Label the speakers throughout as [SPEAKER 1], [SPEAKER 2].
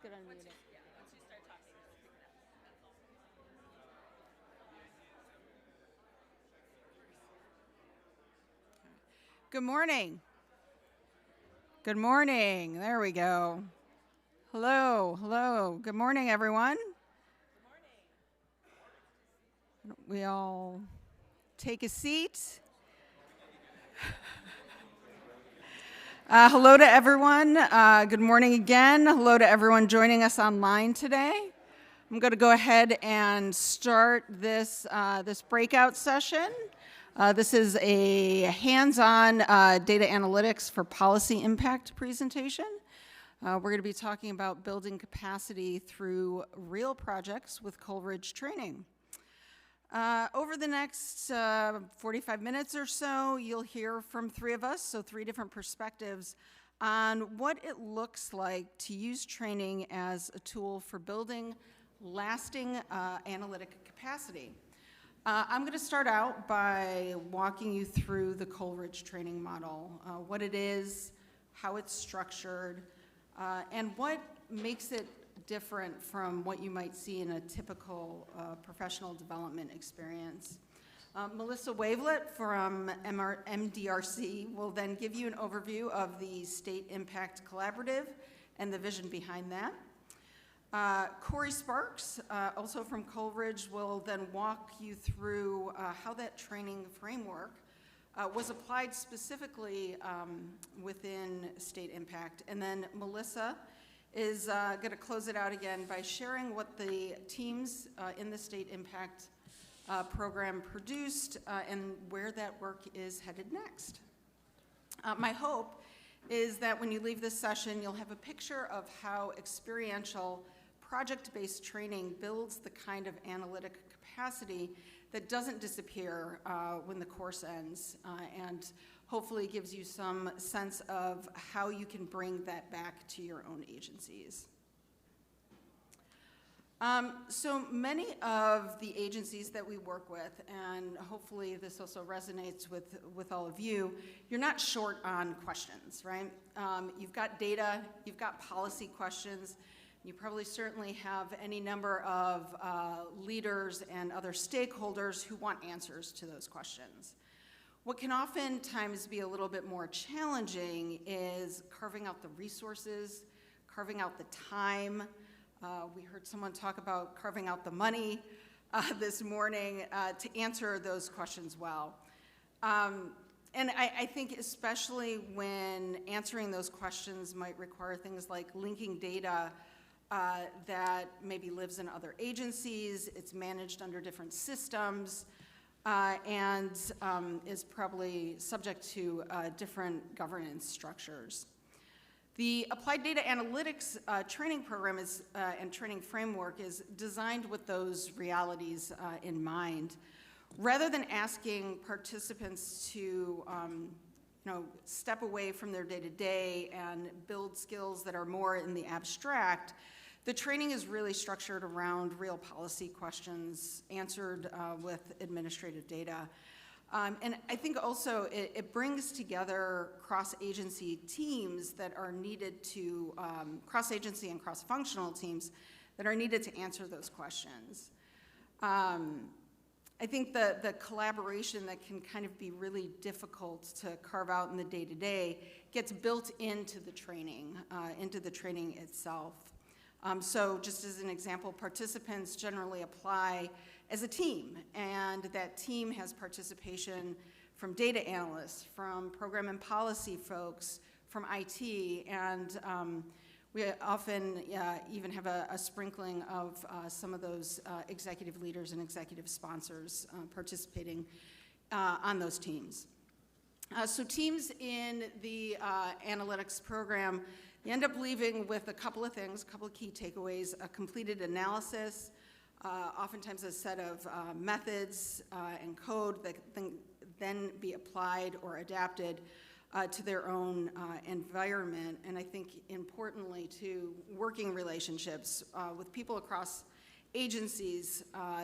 [SPEAKER 1] good unmuting.
[SPEAKER 2] Once you start talking, just pick it up. That's all.
[SPEAKER 3] Good morning. Good morning. There we go. Hello, hello. Good morning, everyone.
[SPEAKER 2] Good morning.
[SPEAKER 3] We all take a seat. Hello to everyone. Good morning again. Hello to everyone joining us online today. I'm going to go ahead and start this breakout session. This is a hands-on data analytics for policy impact presentation. We're going to be talking about building capacity through real projects with Coleridge training. Over the next 45 minutes or so, you'll hear from three of us, so three different perspectives on what it looks like to use training as a tool for building lasting analytic capacity. I'm going to start out by walking you through the Coleridge training model, what it is, how it's structured, and what makes it different from what you might see in a typical professional development experience. Melissa Wavelet from MDRC will then give you an overview of the State Impact Collaborative and the vision behind that. Corey Sparks, also from Coleridge, will then walk you through how that training framework was applied specifically within State Impact. And then Melissa is going to close it out again by sharing what the teams in the State Impact program produced and where that work is headed next. My hope is that when you leave this session, you'll have a picture of how experiential project-based training builds the kind of analytic capacity that doesn't disappear when the course ends, and hopefully gives you some sense of how you can bring that back to your own agencies. So many of the agencies that we work with, and hopefully this also resonates with all of you, you're not short on questions, right? You've got data, you've got policy questions, you probably certainly have any number of leaders and other stakeholders who want answers to those questions. What can oftentimes be a little bit more challenging is carving out the resources, carving out the time. We heard someone talk about carving out the money this morning to answer those questions well. And I think especially when answering those questions might require things like linking data that maybe lives in other agencies, it's managed under different systems, and is probably subject to different governance structures. The Applied Data Analytics training program and training framework is designed with those realities in mind. Rather than asking participants to step away from their day-to-day and build skills that are more in the abstract, the training is really structured around real policy questions answered with administrative data. And I think also it brings together cross-agency teams that are needed to, cross-agency and cross-functional teams that are needed to answer those questions. I think the collaboration that can kind of be really difficult to carve out in the day-to-day gets built into the training itself. So just as an example, participants generally apply as a team, and that team has participation from data analysts, from program and policy folks, from IT, and we often even have a sprinkling of some of those executive leaders and executive sponsors participating on those teams. So teams in the analytics program, you end up leaving with a couple of things, a couple of key takeaways: a completed analysis, oftentimes a set of methods and code that can then be applied or adapted to their own environment, and I think importantly to working relationships with people across agencies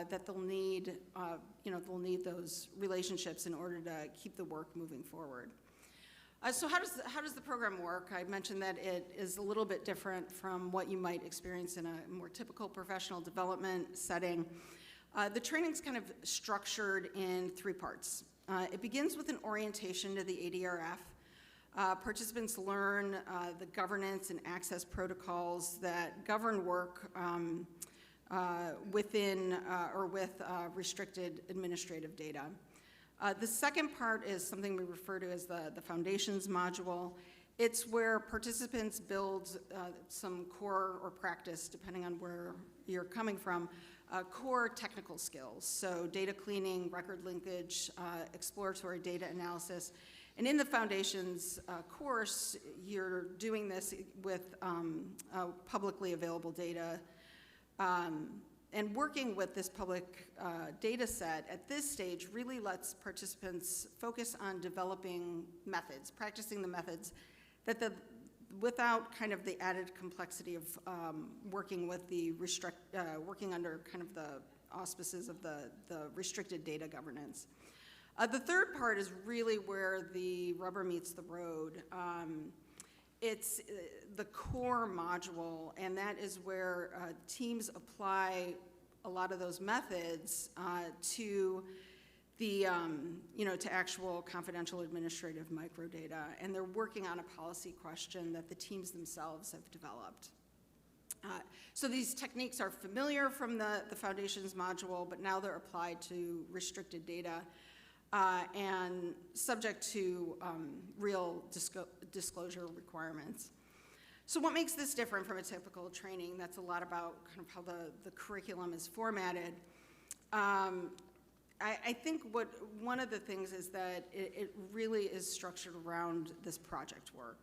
[SPEAKER 3] that they'll need those relationships in order to keep the work moving forward. So how does the program work? I mentioned that it is a little bit different from what you might experience in a more typical professional development setting. The training's kind of structured in 3 parts. It begins with an orientation to the ADRF. Participants learn the governance and access protocols that govern work within or with restricted administrative data. The second part is something we refer to as the foundations module. It's where participants build some core or practice, depending on where you're coming from, core technical skills. So data cleaning, record linkage, exploratory data analysis. And in the foundations course, you're doing this with publicly available data. And working with this public data set at this stage really lets participants focus on developing methods, practicing the methods that without kind of the added complexity of working with the working under kind of the auspices of the restricted data governance. The third part is really where the rubber meets the road. It's the core module, and that is where teams apply a lot of those methods to the, to actual confidential administrative microdata, and they're working on a policy question that the teams themselves have developed. So these techniques are familiar from the foundations module, but now they're applied to restricted data and subject to real disclosure requirements. So what makes this different from a typical training? That's a lot about kind of how the curriculum is formatted. I think one of the things is that it really is structured around this project work.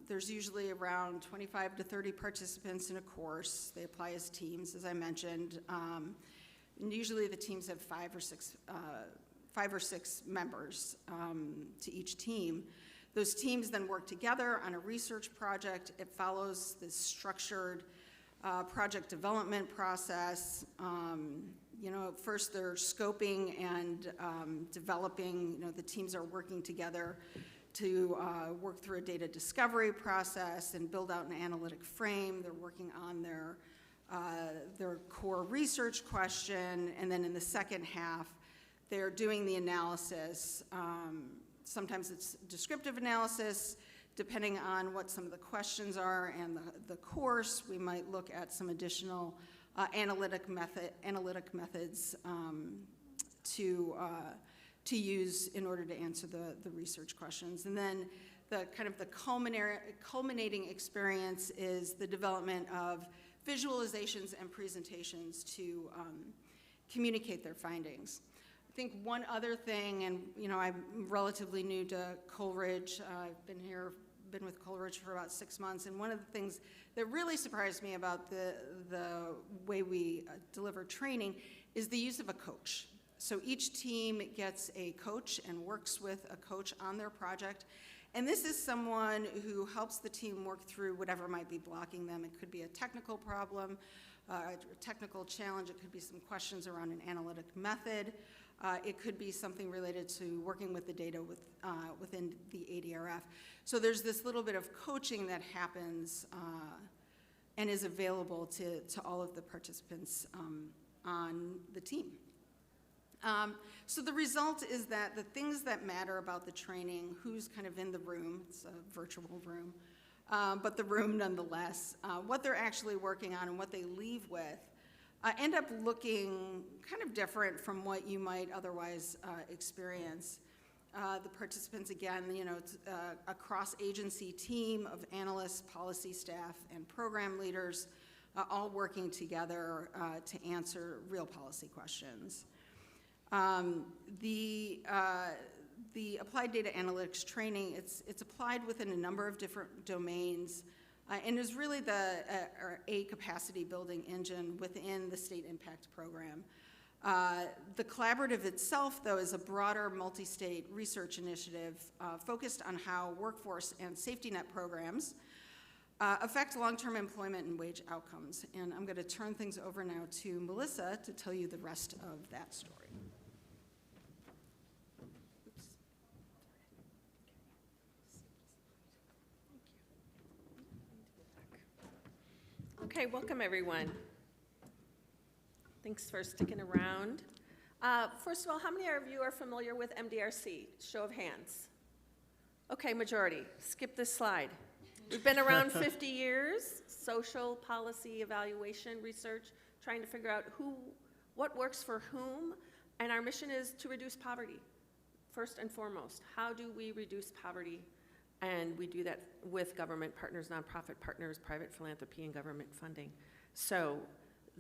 [SPEAKER 3] There's usually around 25 to 30 participants in a course. They apply as teams, as I mentioned. And usually the teams have 5 or 6 members to each team. Those teams then work together on a research project. It follows this structured project development process. First they're scoping and developing, the teams are working together to work through a data discovery process and build out an analytic frame. They're working on their core research question, and then in the second half, they're doing the analysis. Sometimes it's descriptive analysis, depending on what some of the questions are and the course. We might look at some additional analytic methods to use in order to answer the research questions. And then the culminating experience is the development of visualizations and presentations to communicate their findings. I think one other thing, and I'm relatively new to Coleridge. I've been with Coleridge for about 6 months, and one of the things that really surprised me about the way we deliver training is the use of a coach. So each team gets a coach and works with a coach on their project. And this is someone who helps the team work through whatever might be blocking them. It could be a technical problem, a technical challenge. It could be some questions around an analytic method. It could be something related to working with the data within the ADRF. So there's this little bit of coaching that happens and is available to all of the participants on the team. So the result is that the things that matter about the training, who's kind of in the room, it's a virtual room, but the room nonetheless, what they're actually working on and what they leave with, end up looking kind of different from what you might otherwise experience. The participants, again, it's a cross-agency team of analysts, policy staff, and program leaders, all working together to answer real policy questions. The applied data analytics training, it's applied within a number of different domains and is really a capacity building engine within the state impact program. The collaborative itself, though, is a broader multi-state research initiative focused on how workforce and safety net programs affect long-term employment and wage outcomes. And I'm going to turn things over now to Melissa to tell you the rest of that story.
[SPEAKER 1] Okay, welcome everyone. Thanks for sticking around. First of all, how many of you are familiar with MDRC? Show of hands. Okay, majority. Skip this slide. We've been around 50 years, social policy evaluation research, trying to figure out what works for whom, and our mission is to reduce poverty, first and foremost. How do we reduce poverty? And we do that with government partners, nonprofit partners, private philanthropy, and government funding. So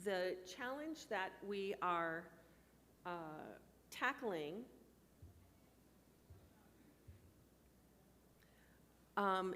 [SPEAKER 1] the challenge that we are tackling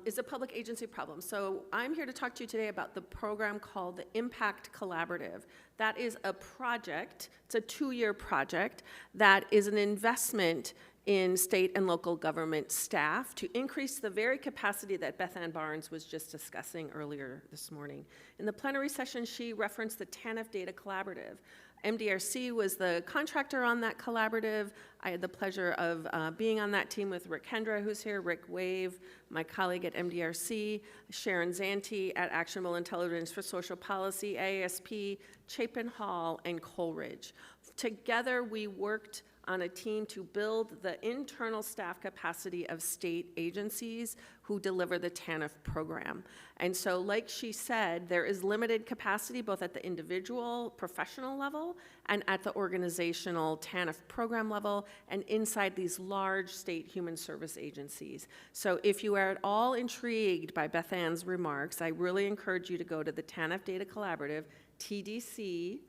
[SPEAKER 1] is a public agency problem. So I'm here to talk to you today about the program called the Impact Collaborative. That is a project, it's a 2-year project that is an investment in state and local government staff to increase the very capacity that Beth Ann Barnes was just discussing earlier this morning. In the plenary session, she referenced the TANF Data Collaborative. MDRC was the contractor on that collaborative. I had the pleasure of being on that team with Rick Hendra, who's here, Rick Wave, my colleague at MDRC, Sharon Zanti at Actionable Intelligence for Social Policy, AASP, Chapin Hall, and Coleridge. Together, we worked on a team to build the internal staff capacity of state agencies who deliver the TANF program. And so, like she said, there is limited capacity both at the individual professional level and at the organizational TANF program level and inside these large state human service agencies. So if you are at all intrigued by Beth Ann's remarks, I really encourage you to go to the TANF Data Collaborative, TDC.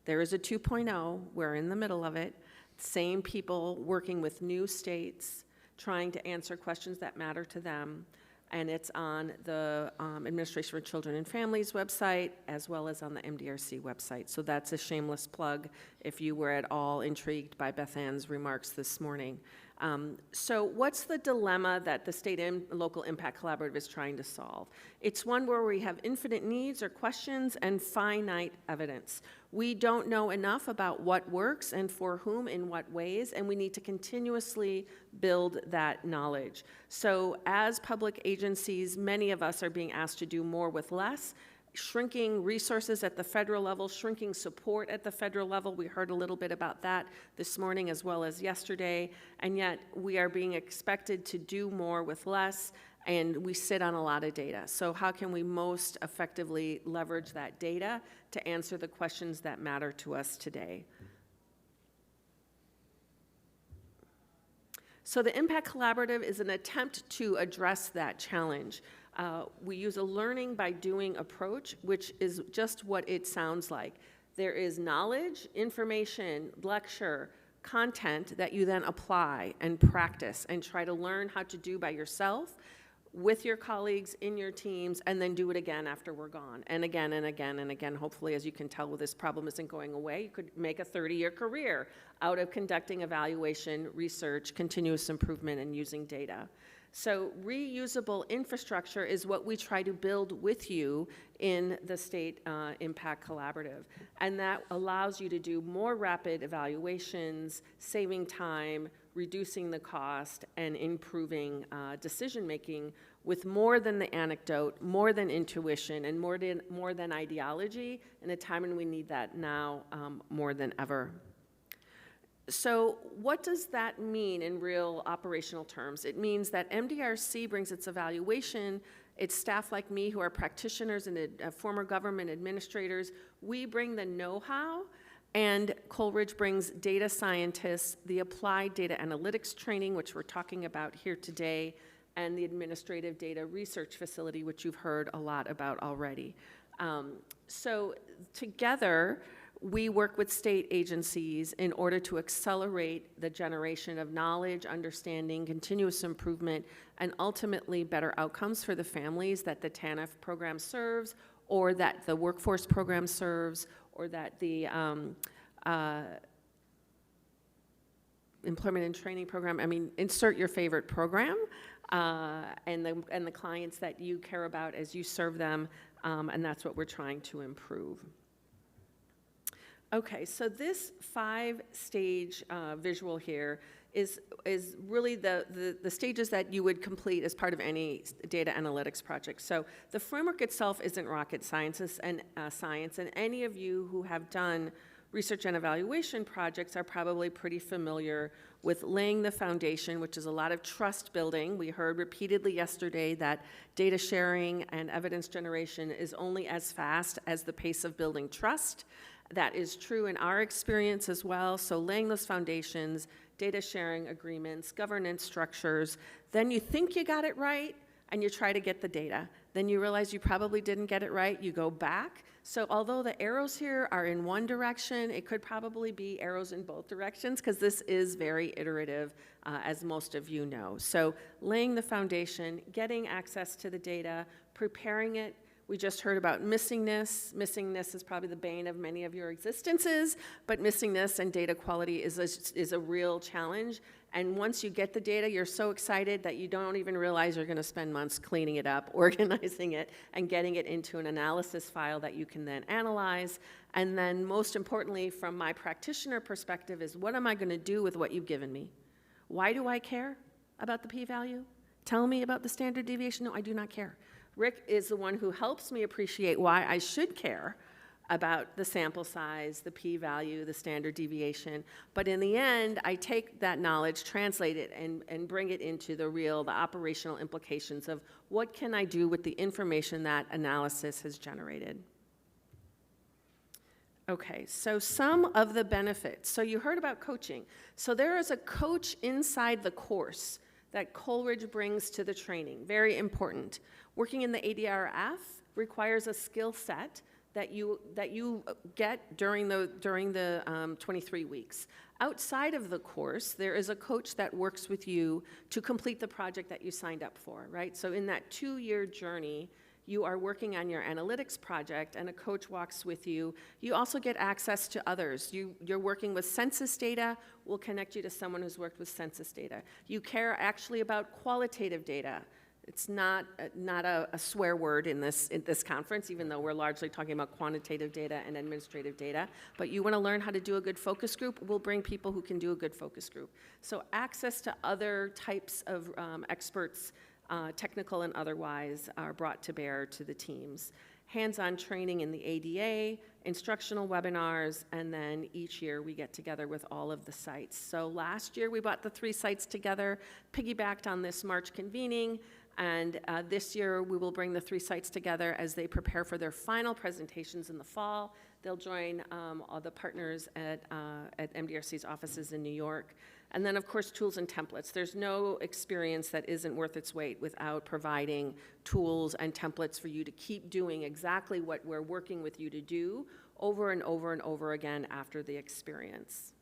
[SPEAKER 1] There is a 2.0, we're in the middle of it. Same people working with new states, trying to answer questions that matter to them. And it's on the Administration for Children and Families website, as well as on the MDRC website. So that's a shameless plug if you were at all intrigued by Beth Ann's remarks this morning. So what's the dilemma that the State and Local Impact Collaborative is trying to solve? It's one where we have infinite needs or questions and finite evidence. We don't know enough about what works and for whom in what ways, and we need to continuously build that knowledge. So as public agencies, many of us are being asked to do more with less, shrinking resources at the federal level, shrinking support at the federal level. We heard a little bit about that this morning as well as yesterday, and yet we are being expected to do more with less, and we sit on a lot of data. So how can we most effectively leverage that data to answer the questions that matter to us today? So the Impact Collaborative is an attempt to address that challenge. We use a learning by doing approach, which is just what it sounds like. There is knowledge, information, lecture, content that you then apply and practice and try to learn how to do by yourself, with your colleagues, in your teams, and then do it again after we're gone, and again and again and again. Hopefully, as you can tell, this problem isn't going away. You could make a 30-year career out of conducting evaluation, research, continuous improvement, and using data. So reusable infrastructure is what we try to build with you in the State Impact Collaborative. And that allows you to do more rapid evaluations, saving time, reducing the cost, and improving decision-making with more than the anecdote, more than intuition, and more than ideology in a time when we need that now more than ever. So what does that mean in real operational terms? It means that MDRC brings its evaluation, its staff like me who are practitioners and former government administrators. We bring the know-how, and Coleridge brings data scientists, the applied data analytics training, which we're talking about here today, and the administrative data research facility, which you've heard a lot about already. So together, we work with state agencies in order to accelerate the generation of knowledge, understanding, continuous improvement, and ultimately better outcomes for the families that the TANF program serves, or that the workforce program serves, or that the employment and training program. I mean, insert your favorite program and the clients that you care about as you serve them, and that's what we're trying to improve. Okay, so this 5-stage visual here is really the stages that you would complete as part of any data analytics project. So the framework itself isn't rocket science, and any of you who have done research and evaluation projects are probably pretty familiar with laying the foundation, which is a lot of trust building. We heard repeatedly yesterday that data sharing and evidence generation is only as fast as the pace of building trust. That is true in our experience as well. So laying those foundations, data sharing agreements, governance structures, then you think you got it right and you try to get the data. Then you realize you probably didn't get it right, you go back. So although the arrows here are in one direction, it could probably be arrows in both directions because this is very iterative, as most of you know. So laying the foundation, getting access to the data, preparing it. We just heard about missingness. Missingness is probably the bane of many of your existences, but missingness and data quality is a real challenge. And once you get the data, you're so excited that you don't even realize you're going to spend months cleaning it up, organizing it, and getting it into an analysis file that you can then analyze. And then most importantly, from my practitioner perspective, is what am I going to do with what you've given me? Why do I care about the p-value? Tell me about the standard deviation. No, I do not care. Rick is the one who helps me appreciate why I should care about the sample size, the p-value, the standard deviation. But in the end, I take that knowledge, translate it, and bring it into the operational implications of what can I do with the information that analysis has generated. Okay, so some of the benefits. So you heard about coaching. So there is a coach inside the course that Coleridge brings to the training, very important. Working in the ADRF requires a skill set that you get during the 23 weeks. Outside of the course, there is a coach that works with you to complete the project that you signed up for, right? So in that 2-year journey, you are working on your analytics project and a coach walks with you. You also get access to others. You're working with census data. We'll connect you to someone who's worked with census data. You care actually about qualitative data. It's not a swear word in this conference, even though we're largely talking about quantitative data and administrative data. But you want to learn how to do a good focus group, we'll bring people who can do a good focus group. So access to other types of experts, technical and otherwise, are brought to bear to the teams. Hands-on training in the ADA, instructional webinars, and then each year we get together with all of the sites. So last year we brought the 3 sites together, piggybacked on this March convening, and this year we will bring the 3 sites together as they prepare for their final presentations in the fall. They'll join all the partners at MDRC's offices in New York. And then, of course, tools and templates. There's no experience that isn't worth its weight without providing tools and templates for you to keep doing exactly what we're working with you to do over and over and over again after the experience.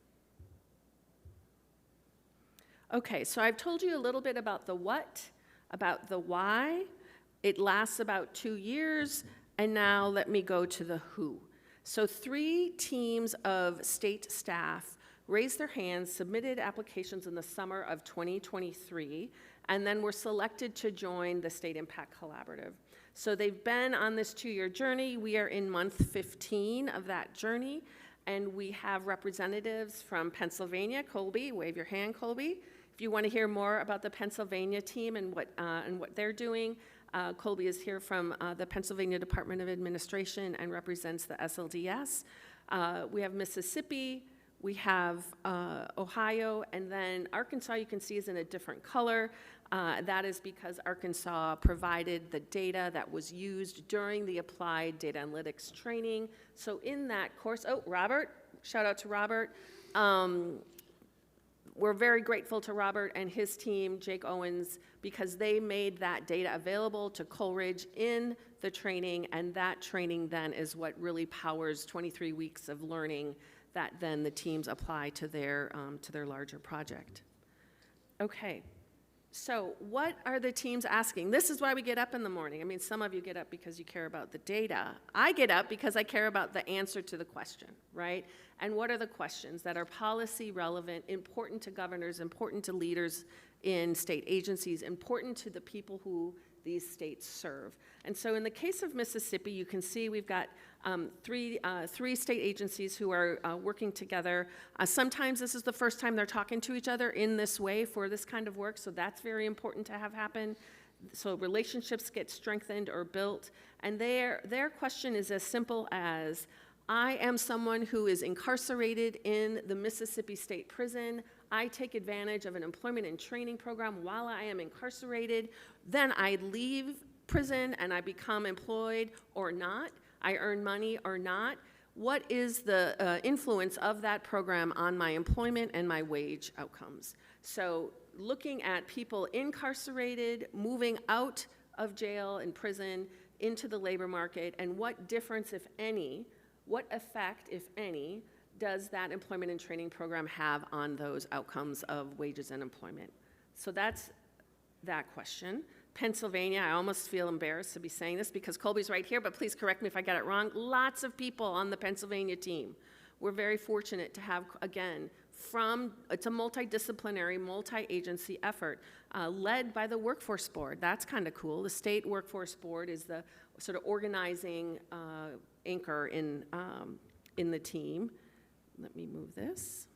[SPEAKER 1] Okay, so I've told you a little bit about the what, about the why. It lasts about 2 years, and now let me go to the who. So 3 teams of state staff raised their hands, submitted applications in the summer of 2023, and then were selected to join the State Impact Collaborative. So they've been on this 2-year journey. We are in month 15 of that journey, and we have representatives from Pennsylvania. Colby, wave your hand, Colby. If you want to hear more about the Pennsylvania team and what they're doing, Colby is here from the Pennsylvania Department of Administration and represents the SLDS. We have Mississippi, we have Ohio, and then Arkansas you can see is in a different color. That is because Arkansas provided the data that was used during the applied data analytics training. So in that course, Robert, shout out to Robert. We're very grateful to Robert and his team, Jake Owens, because they made that data available to Coleridge in the training, and that training then is what really powers 23 weeks of learning that then the teams apply to their larger project. Okay, so what are the teams asking? This is why we get up in the morning. I mean, some of you get up because you care about the data. I get up because I care about the answer to the question, right? And what are the questions that are policy relevant, important to governors, important to leaders in state agencies, important to the people who these states serve. And so in the case of Mississippi, you can see we've got three state agencies who are working together. Sometimes this is the first time they're talking to each other in this way for this kind of work, so that's very important to have happen. So relationships get strengthened or built, and their question is as simple as, I am someone who is incarcerated in the Mississippi State Prison. I take advantage of an employment and training program while I am incarcerated. Then I leave prison and I become employed or not. I earn money or not. What is the influence of that program on my employment and my wage outcomes? So looking at people incarcerated, moving out of jail and prison into the labor market, and what difference, if any, what effect, if any, does that employment and training program have on those outcomes of wages and employment? So that's that question. Pennsylvania, I almost feel embarrassed to be saying this because Colby's right here, but please correct me if I get it wrong. Lots of people on the Pennsylvania team. We're very fortunate to have, again, it's a multidisciplinary, multi-agency effort led by the Workforce Board. That's kind of cool. The State Workforce Board is the sort of organizing anchor in the team. Let me move this.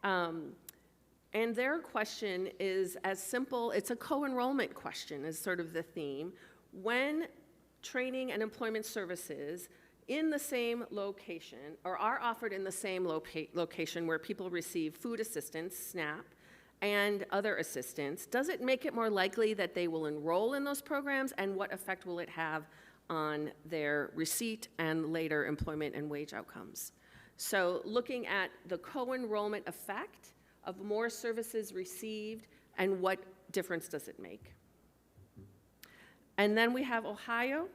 [SPEAKER 1] And their question is as simple, it's a co-enrollment question is sort of the theme. When training and employment services in the same location, or are offered in the same location where people receive food assistance, SNAP, and other assistance, does it make it more likely that they will enroll in those programs, and what effect will it have on their receipt and later employment and wage outcomes? So looking at the co-enrollment effect of more services received and what difference does it make? And then we have Ohio.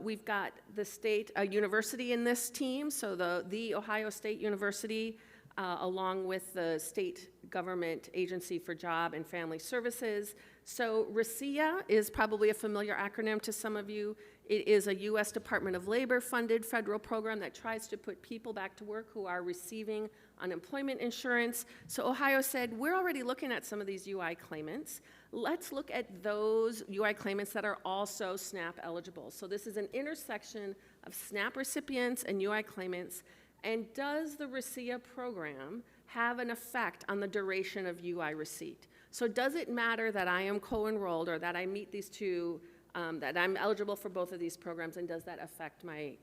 [SPEAKER 1] We've got the state university in this team, so the Ohio State University, along with the state government agency for job and family services. So RICEA is probably a familiar acronym to some of you. It is a U.S. Department of Labor funded federal program that tries to put people back to work who are receiving unemployment insurance. So Ohio said, we're already looking at some of these UI claimants. Let's look at those UI claimants that are also SNAP eligible. So this is an intersection of SNAP recipients and UI claimants. And does the RICEA program have an effect on the duration of UI receipt? So does it matter that I am co-enrolled or that I meet these two, that I'm eligible for both of these programs, and does that affect my,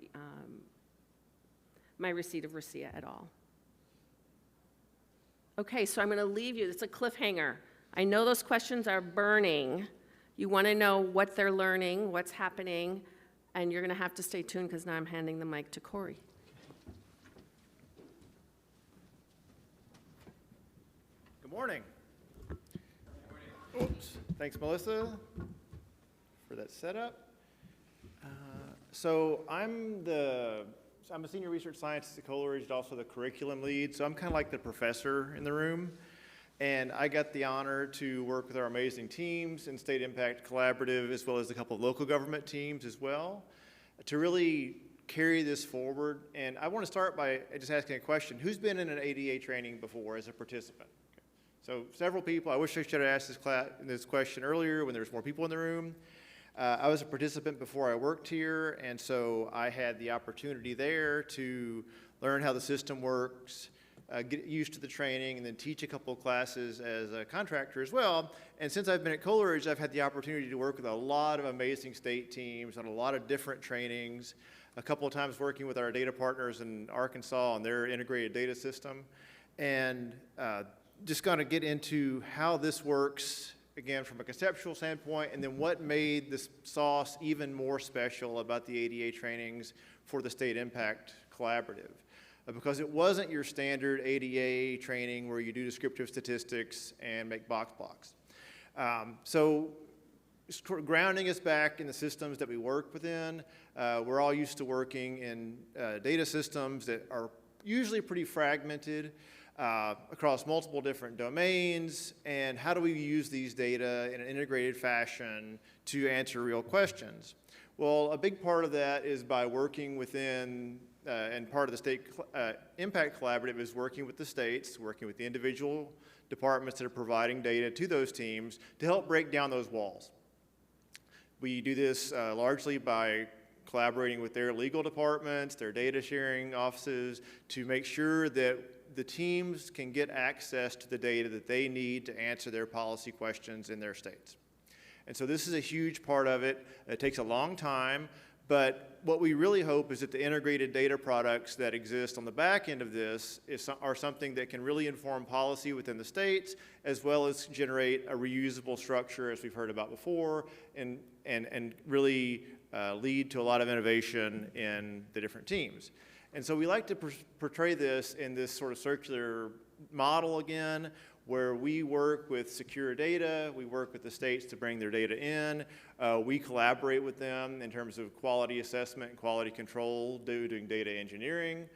[SPEAKER 1] my receipt of RICEA at all? Okay, so I'm going to leave you. It's a cliffhanger. I know those questions are burning. You want to know what they're learning, what's happening, and you're going to have to stay tuned because now I'm handing the mic to Corey.
[SPEAKER 4] Good morning. Oops. Thanks, Melissa, for that setup. So I'm a senior research scientist at Coleridge, also the curriculum lead. So I'm kind of like the professor in the room. And I got the honor to work with our amazing teams in State Impact Collaborative, as well as a couple of local government teams as well, to really carry this forward. And I want to start by just asking a question. Who's been in an ADA training before as a participant? So several people. I wish I should have asked this question earlier when there was more people in the room. I was a participant before I worked here, and so I had the opportunity there to learn how the system works, get used to the training, and then teach a couple of classes as a contractor as well. And since I've been at Coleridge, I've had the opportunity to work with a lot of amazing state teams on a lot of different trainings, a couple of times working with our data partners in Arkansas on their integrated data system, and just going to get into how this works, again, from a conceptual standpoint, and then what made this sauce even more special about the ADA trainings for the State Impact Collaborative. Because it wasn't your standard ADA training where you do descriptive statistics and make box plots. So grounding us back in the systems that we work within. We're all used to working in data systems that are usually pretty fragmented across multiple different domains, and how do we use these data in an integrated fashion to answer real questions? Well, a big part of that is by working within, and part of the State Impact Collaborative is working with the states, working with the individual departments that are providing data to those teams to help break down those walls. We do this largely by collaborating with their legal departments, their data sharing offices, to make sure that the teams can get access to the data that they need to answer their policy questions in their states. And so this is a huge part of it. It takes a long time, but what we really hope is that the integrated data products that exist on the back end of this are something that can really inform policy within the states, as well as generate a reusable structure, as we've heard about before, and really lead to a lot of innovation in the different teams. And so we like to portray this in this sort of circular model again, where we work with secure data, we work with the states to bring their data in, we collaborate with them in terms of quality assessment and quality control, doing data engineering.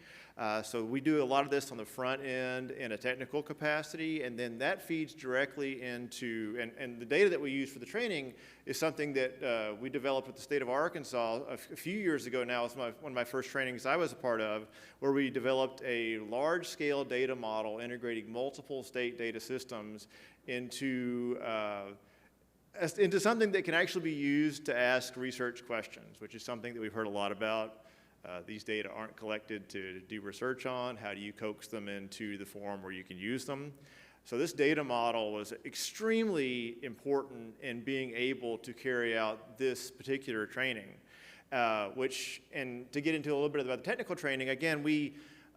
[SPEAKER 4] So we do a lot of this on the front end in a technical capacity, and then that feeds directly into, and the data that we use for the training is something that we developed with the state of Arkansas a few years ago now. It's one of my first trainings I was a part of, where we developed a large-scale data model integrating multiple state data systems into something that can actually be used to ask research questions, which is something that we've heard a lot about. These data aren't collected to do research on. How do you coax them into the form where you can use them? So this data model was extremely important in being able to carry out this particular training, and to get into a little bit about the technical training, again,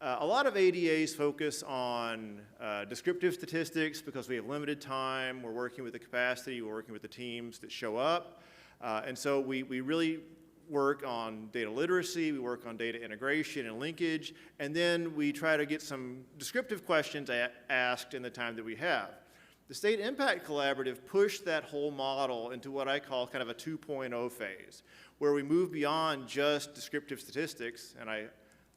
[SPEAKER 4] a lot of ADAs focus on descriptive statistics because we have limited time. We're working with the capacity, we're working with the teams that show up. And so we really work on data literacy, we work on data integration and linkage, and then we try to get some descriptive questions asked in the time that we have. The State Impact Collaborative pushed that whole model into what I call kind of a 2.0 phase, where we move beyond just descriptive statistics, and I'm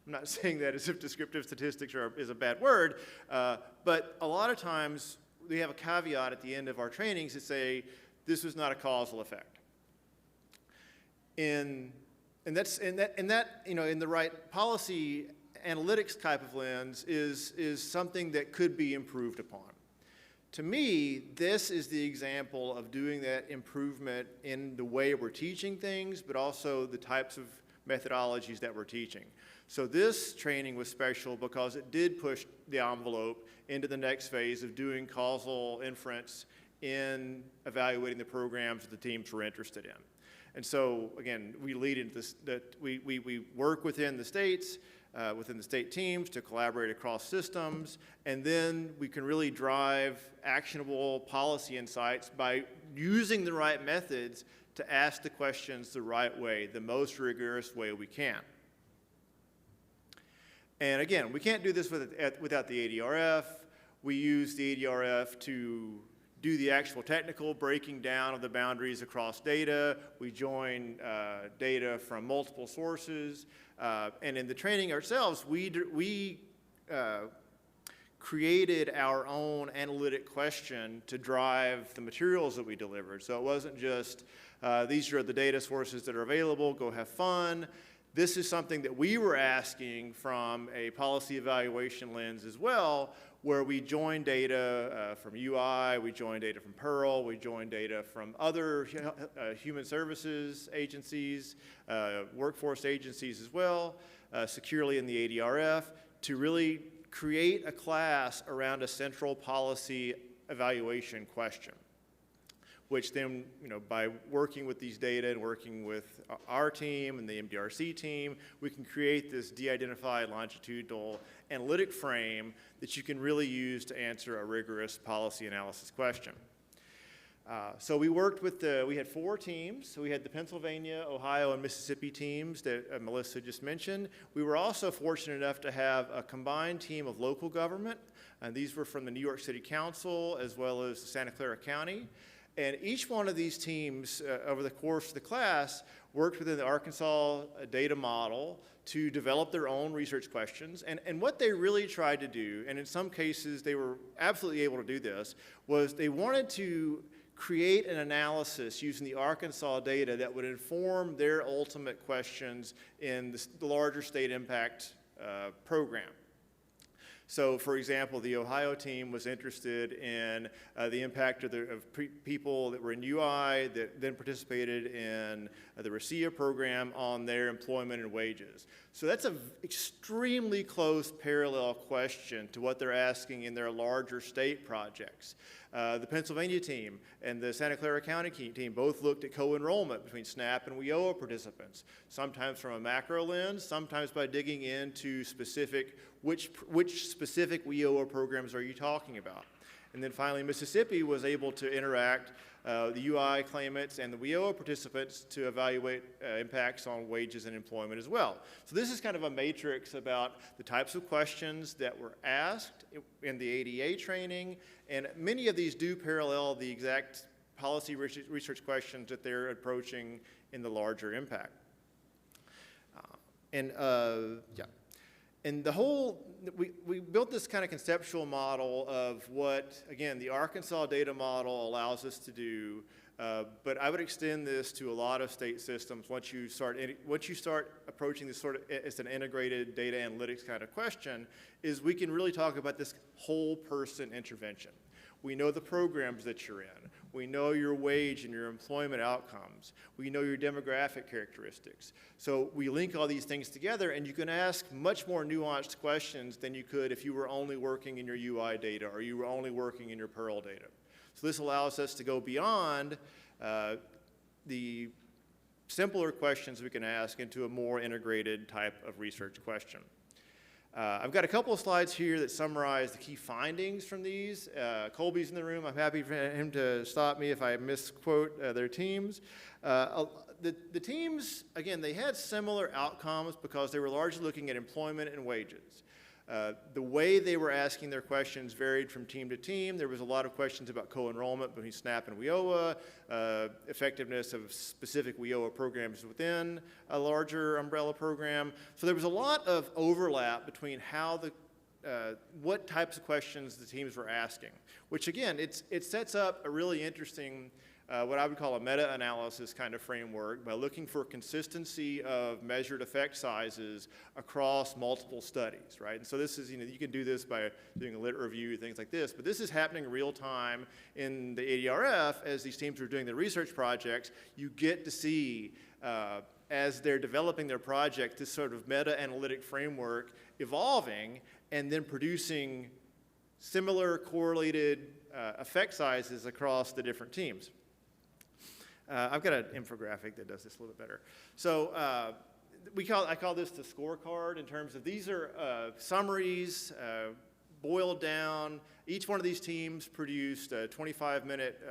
[SPEAKER 4] not saying that as if descriptive statistics is a bad word, but a lot of times we have a caveat at the end of our trainings that say, this was not a causal effect. In the right policy analytics type of lens is something that could be improved upon. To me, this is the example of doing that improvement in the way we're teaching things, but also the types of methodologies that we're teaching. So this training was special because it did push the envelope into the next phase of doing causal inference in evaluating the programs that the teams were interested in. And so, again, we lead into this, that we work within the states, within the state teams to collaborate across systems, and then we can really drive actionable policy insights by using the right methods to ask the questions the right way, the most rigorous way we can. And again, we can't do this without the ADRF. We use the ADRF to do the actual technical breaking down of the boundaries across data. We join data from multiple sources. And in the training ourselves, we created our own analytic question to drive the materials that we delivered. So it wasn't just, these are the data sources that are available, go have fun. This is something that we were asking from a policy evaluation lens as well, where we join data from UI, we join data from Pearl, we join data from other human services agencies, workforce agencies as well, securely in the ADRF, to really create a class around a central policy evaluation question, which then, by working with these data and working with our team and the MDRC team, we can create this de-identified longitudinal analytic frame that you can really use to answer a rigorous policy analysis question. So we worked with we had 4 teams. So we had the Pennsylvania, Ohio, and Mississippi teams that Melissa just mentioned. We were also fortunate enough to have a combined team of local government, and these were from the New York City Council as well as Santa Clara County. And each one of these teams, over the course of the class, worked within the Arkansas data model to develop their own research questions. And what they really tried to do, and in some cases they were absolutely able to do this, was they wanted to create an analysis using the Arkansas data that would inform their ultimate questions in the larger state impact program. So, for example, the Ohio team was interested in the impact of people that were in UI that then participated in the RICIA program on their employment and wages. So that's an extremely close parallel question to what they're asking in their larger state projects. The Pennsylvania team and the Santa Clara County team both looked at co-enrollment between SNAP and WIOA participants, sometimes from a macro lens, sometimes by digging into specific, which specific WIOA programs are you talking about? And then finally, Mississippi was able to interact the UI claimants and the WIOA participants to evaluate impacts on wages and employment as well. So this is kind of a matrix about the types of questions that were asked in the ADA training, and many of these do parallel the exact policy research questions that they're approaching in the larger impact. And the whole, we built this kind of conceptual model of what, again, the Arkansas data model allows us to do, but I would extend this to a lot of state systems once you start approaching this sort of as an integrated data analytics kind of question, is we can really talk about this whole person intervention. We know the programs that you're in. We know your wage and your employment outcomes. We know your demographic characteristics. So we link all these things together, and you can ask much more nuanced questions than you could if you were only working in your UI data or you were only working in your Pearl data. So this allows us to go beyond the simpler questions we can ask into a more integrated type of research question. I've got a couple of slides here that summarize the key findings from these. Colby's in the room. I'm happy for him to stop me if I misquote their teams. The teams, again, they had similar outcomes because they were largely looking at employment and wages. The way they were asking their questions varied from team to team. There was a lot of questions about co-enrollment between SNAP and WIOA, effectiveness of specific WIOA programs within a larger umbrella program. So there was a lot of overlap between how what types of questions the teams were asking, which again, it sets up a really interesting what I would call a meta-analysis kind of framework by looking for consistency of measured effect sizes across multiple studies, right? And so this is, you can do this by doing a lit review, things like this, but this is happening real time in the ADRF as these teams are doing the research projects. You get to see, as they're developing their project, this sort of meta-analytic framework evolving and then producing similar correlated effect sizes across the different teams. I've got an infographic that does this a little bit better. So I call this the scorecard in terms of these are summaries boiled down. Each one of these teams produced a 25-minute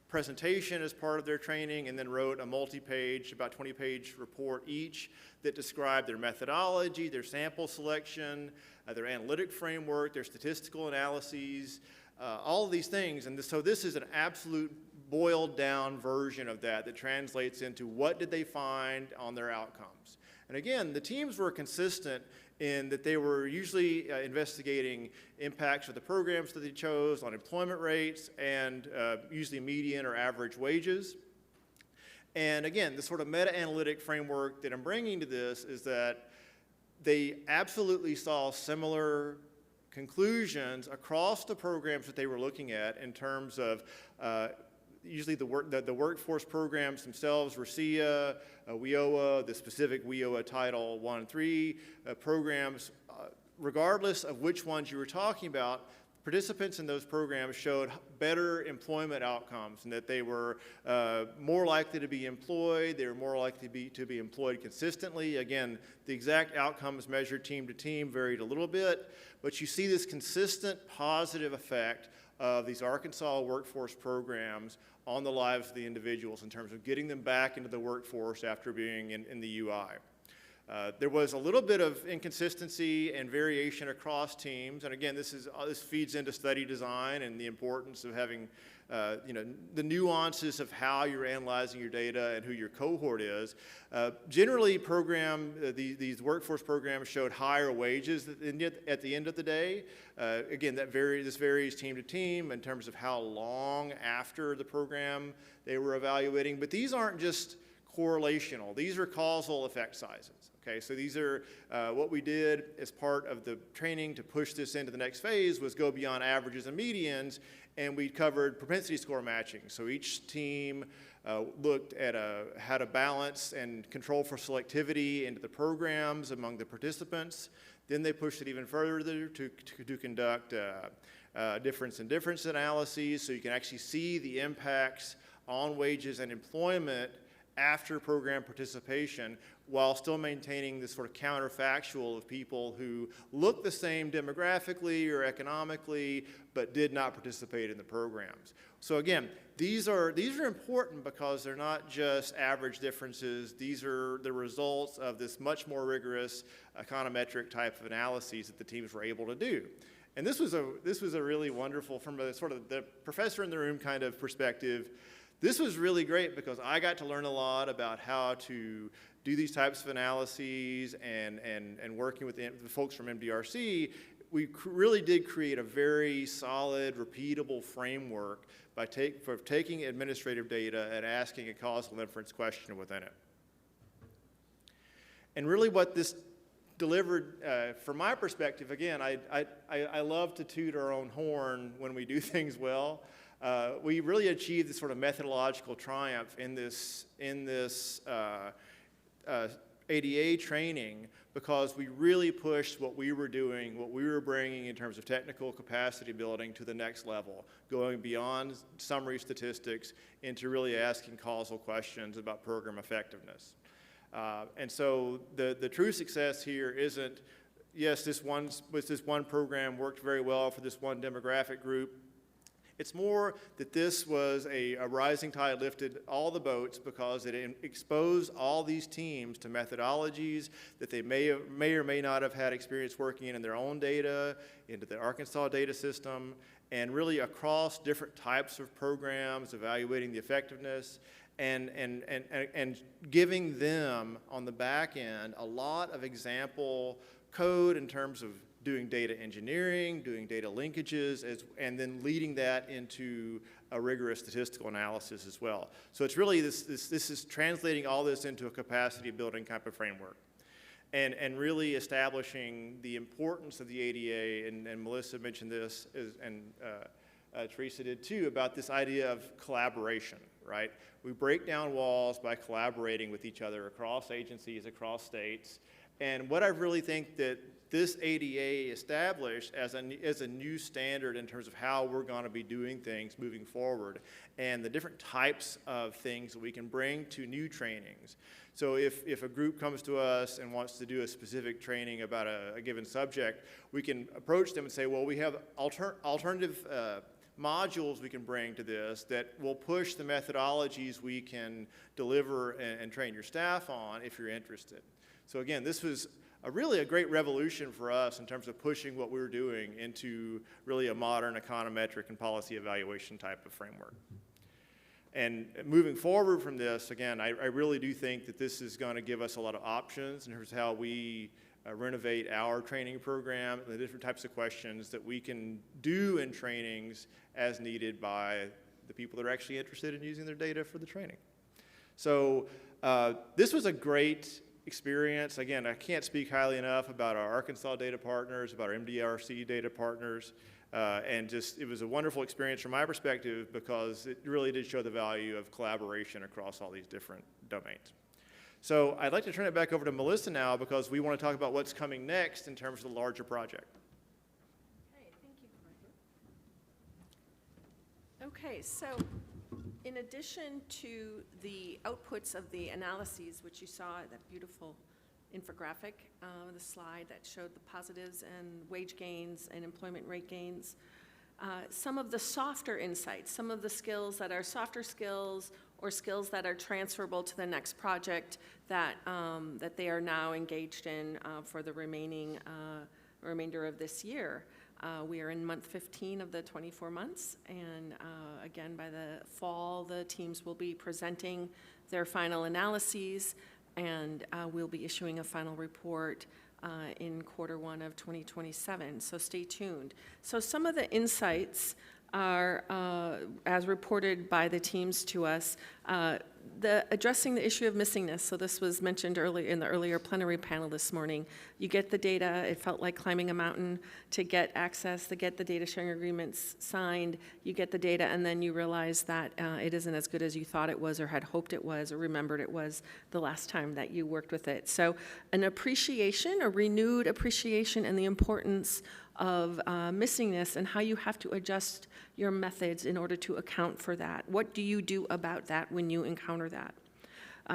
[SPEAKER 4] presentation as part of their training and then wrote a multi-page, about 20-page report each that described their methodology, their sample selection, their analytic framework, their statistical analyses, all of these things. And so this is an absolute boiled down version of that translates into what did they find on their outcomes. And again, the teams were consistent in that they were usually investigating impacts of the programs that they chose on employment rates and usually median or average wages. And again, the sort of meta-analytic framework that I'm bringing to this is that they absolutely saw similar conclusions across the programs that they were looking at in terms of usually the workforce programs themselves, RICIA, WIOA, the specific WIOA Title I and III programs, regardless of which ones you were talking about, participants in those programs showed better employment outcomes and that they were more likely to be employed, they were more likely to be employed consistently. Again, the exact outcomes measured team to team varied a little bit, but you see this consistent positive effect of these Arkansas workforce programs on the lives of the individuals in terms of getting them back into the workforce after being in the UI. There was a little bit of inconsistency and variation across teams, and again, this feeds into study design and the importance of having the nuances of how you're analyzing your data and who your cohort is. Generally, these workforce programs showed higher wages at the end of the day. Again, this varies team to team in terms of how long after the program they were evaluating, but these aren't just correlational. These are causal effect sizes. Okay, so these are what we did as part of the training to push this into the next phase was go beyond averages and medians, and we covered propensity score matching. So each team looked at how to balance and control for selectivity into the programs among the participants. Then they pushed it even further to conduct difference in difference analyses, so you can actually see the impacts on wages and employment after program participation, while still maintaining this sort of counterfactual of people who look the same demographically or economically, but did not participate in the programs. So again, these are important because they're not just average differences. These are the results of this much more rigorous econometric type of analyses that the teams were able to do. And this was a really wonderful, from a sort of the professor in the room kind of perspective. This was really great because I got to learn a lot about how to do these types of analyses, and working with the folks from MDRC, we really did create a very solid, repeatable framework for taking administrative data and asking a causal inference question within it. And really what this delivered, from my perspective, again, I love to toot our own horn when we do things well. We really achieved this sort of methodological triumph in this ADA training because we really pushed what we were doing, what we were bringing in terms of technical capacity building to the next level, going beyond summary statistics into really asking causal questions about program effectiveness. And so the true success here isn't, yes, this one program worked very well for this one demographic group. It's more that this was a rising tide lifted all the boats because it exposed all these teams to methodologies that they may or may not have had experience working in their own data, into the Arkansas data system, and really across different types of programs, evaluating the effectiveness, and giving them on the back end a lot of example code in terms of doing data engineering, doing data linkages, and then leading that into a rigorous statistical analysis as well. So it's really this is translating all this into a capacity building type of framework, and really establishing the importance of the ADA, and Melissa mentioned this, and Teresa did too, about this idea of collaboration, right? We break down walls by collaborating with each other across agencies, across states, and what I really think that this ADA established as a new standard in terms of how we're going to be doing things moving forward, and the different types of things that we can bring to new trainings. So if a group comes to us and wants to do a specific training about a given subject, we can approach them and say, well, we have alternative modules we can bring to this that will push the methodologies we can deliver and train your staff on if you're interested. So again, this was really a great revolution for us in terms of pushing what we were doing into really a modern econometric and policy evaluation type of framework. And moving forward from this, again, I really do think that this is going to give us a lot of options in terms of how we renovate our training program, the different types of questions that we can do in trainings as needed by the people that are actually interested in using their data for the training. So this was a great experience. Again, I can't speak highly enough about our Arkansas data partners, about our MDRC data partners, and just it was a wonderful experience from my perspective because it really did show the value of collaboration across all these different domains. So I'd like to turn it back over to Melissa now because we want to talk about what's coming next in terms of the larger project.
[SPEAKER 1] Okay, thank you. Okay, so in addition to the outputs of the analyses, which you saw, that beautiful infographic, the slide that showed the positives and wage gains and employment rate gains, some of the softer insights, some of the skills that are softer skills or skills that are transferable to the next project that they are now engaged in for the remainder of this year. We are in month 15 of the 24 months, and again, by the fall, the teams will be presenting their final analyses, and we'll be issuing a final report in Q1 of 2027, so stay tuned. So some of the insights are, as reported by the teams to us, Addressing the issue of missingness, so this was mentioned earlier in the earlier plenary panel this morning. You get the data, it felt like climbing a mountain to get access, to get the data sharing agreements signed, you get the data, and then you realize that it isn't as good as you thought it was or had hoped it was or remembered it was the last time that you worked with it. So an appreciation, a renewed appreciation, and the importance of missingness and how you have to adjust your methods in order to account for that. What do you do about that when you encounter that?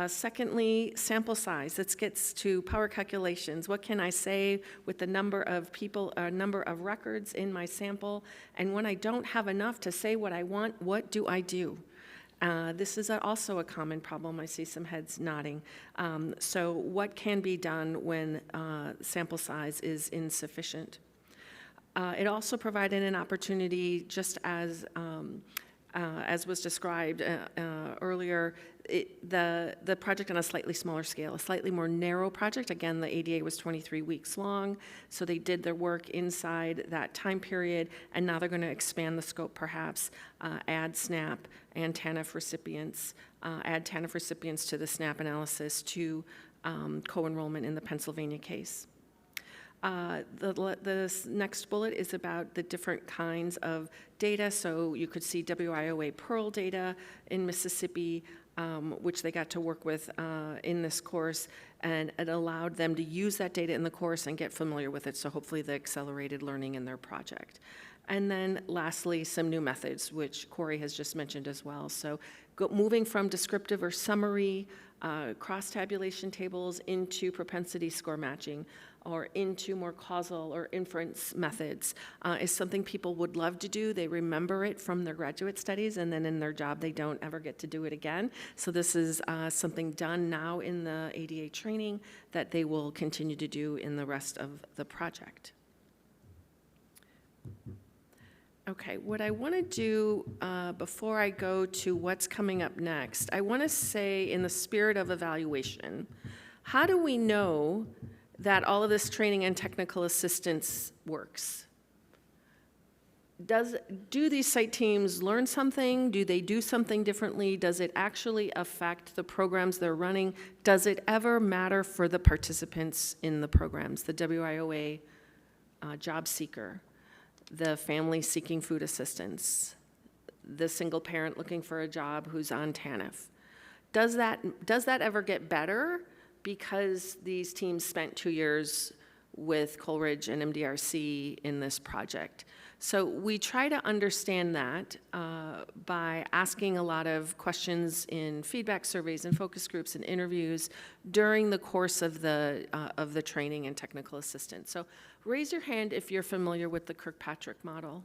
[SPEAKER 1] Secondly, sample size. This gets to power calculations. What can I say with the number of people, number of records in my sample? And when I don't have enough to say what I want, what do I do? This is also a common problem. I see some heads nodding. So what can be done when sample size is insufficient? It also provided an opportunity, just as was described earlier, the project on a slightly smaller scale, a slightly more narrow project. Again, the ADA was 23 weeks long, so they did their work inside that time period, and now they're going to expand the scope perhaps, add SNAP and TANF recipients, add TANF recipients to the SNAP analysis to co-enrollment in the Pennsylvania case. The next bullet is about the different kinds of data. So you could see WIOA Pearl data in Mississippi, which they got to work with in this course, and it allowed them to use that data in the course and get familiar with it, so hopefully they accelerated learning in their project. And then lastly, some new methods, which Corey has just mentioned as well. So moving from descriptive or summary cross-tabulation tables into propensity score matching, or into more causal or inference methods is something people would love to do. They remember it from their graduate studies, and then in their job they don't ever get to do it again. So this is something done now in the ADA training that they will continue to do in the rest of the project. Okay, what I want to do before I go to what's coming up next, I want to say, in the spirit of evaluation, how do we know that all of this training and technical assistance works? Do these site teams learn something? Do they do something differently? Does it actually affect the programs they're running? Does it ever matter for the participants in the programs, the WIOA job seeker, the family seeking food assistance, the single parent looking for a job who's on TANF? Does that ever get better because these teams spent 2 years with Coleridge and MDRC in this project? So we try to understand that by asking a lot of questions in feedback surveys and focus groups and interviews during the course of the training and technical assistance. So raise your hand if you're familiar with the Kirkpatrick model.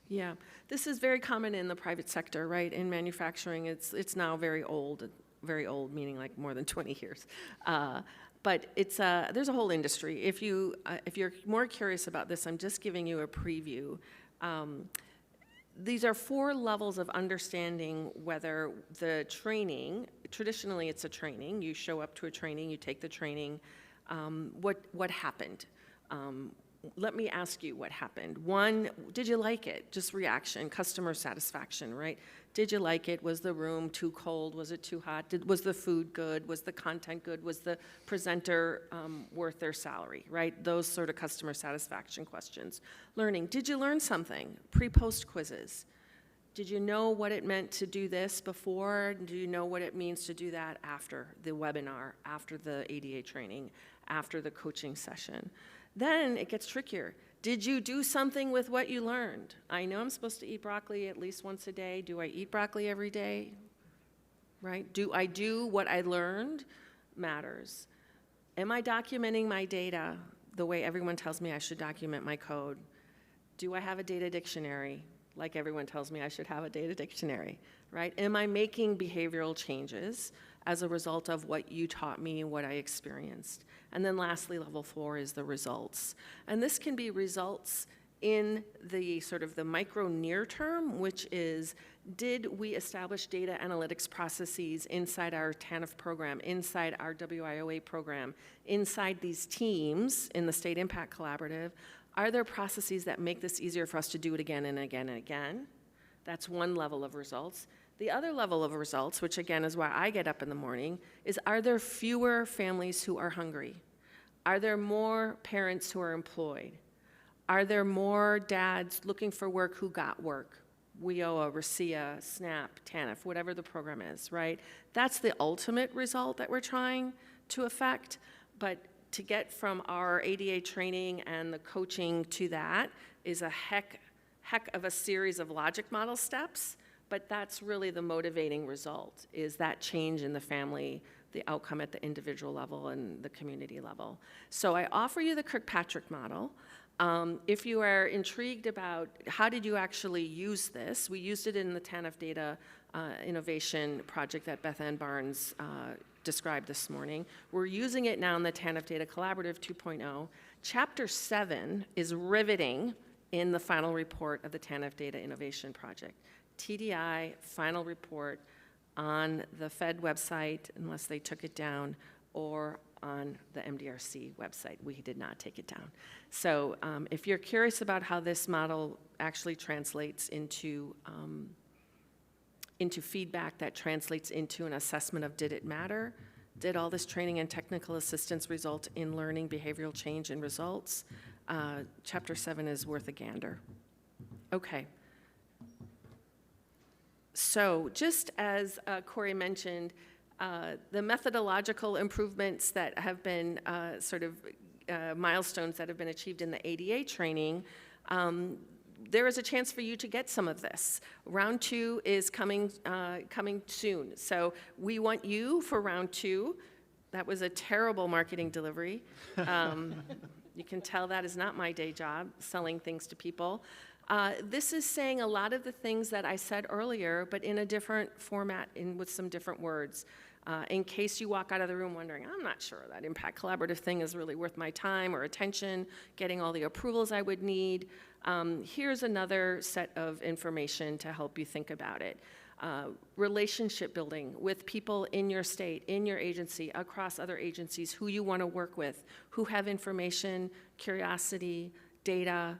[SPEAKER 1] Yeah, this is very common in the private sector, right? In manufacturing, it's now very old, meaning like more than 20 years. But it's there's a whole industry. If you're more curious about this, I'm just giving you a preview. These are 4 levels of understanding whether the training, traditionally it's a training, you show up to a training, you take the training, what happened? Let me ask you what happened. 1, did you like it? Just reaction, customer satisfaction, right? Did you like it? Was the room too cold? Was it too hot? Was the food good? Was the content good? Was the presenter worth their salary, right? Those sort of customer satisfaction questions. Learning, did you learn something? Pre-post quizzes. Did you know what it meant to do this before? Do you know what it means to do that after the webinar, after the ADA training, after the coaching session? Then it gets trickier. Did you do something with what you learned? I know I'm supposed to eat broccoli at least once a day. Do I eat broccoli every day? Right? Do I do what I learned? Matters. Am I documenting my data the way everyone tells me I should document my code? Do I have a data dictionary like everyone tells me I should have a data dictionary? Right? Am I making behavioral changes as a result of what you taught me and what I experienced? And then lastly, level 4 is the results. And this can be results in the sort of the micro near term, which is, did we establish data analytics processes inside our TANF program, inside our WIOA program, inside these teams in the State Impact Collaborative? Are there processes that make this easier for us to do it again and again and again? That's one level of results. The other level of results, which again is why I get up in the morning, is are there fewer families who are hungry? Are there more parents who are employed? Are there more dads looking for work who got work? WIOA, RCIA, SNAP, TANF, whatever the program is, right? That's the ultimate result that we're trying to affect, but to get from our ADA training and the coaching to that is a heck of a series of logic model steps, but that's really the motivating result, is that change in the family, the outcome at the individual level and the community level. So I offer you the Kirkpatrick model. If you are intrigued about how did you actually use this, we used it in the TANF data innovation project that Beth Ann Barnes described this morning. We're using it now in the TANF Data Collaborative 2.0. Chapter 7 is riveting in the final report of the TANF Data Innovation Project. TDI final report on the Fed website, unless they took it down, or on the MDRC website. We did not take it down. So if you're curious about how this model actually translates into feedback that translates into an assessment of did it matter? Did all this training and technical assistance result in learning, behavioral change, and results? Chapter 7 is worth a gander. Okay. So just as Corey mentioned, the methodological improvements that have been milestones that have been achieved in the ADA training, there is a chance for you to get some of this. Round 2 is coming soon. So we want you for round 2. That was a terrible marketing delivery. You can tell that is not my day job, selling things to people. This is saying a lot of the things that I said earlier, but in a different format with some different words. In case you walk out of the room wondering, I'm not sure that impact collaborative thing is really worth my time or attention, getting all the approvals I would need. Here's another set of information to help you think about it. Relationship building with people in your state, in your agency, across other agencies, who you want to work with, who have information, curiosity, data,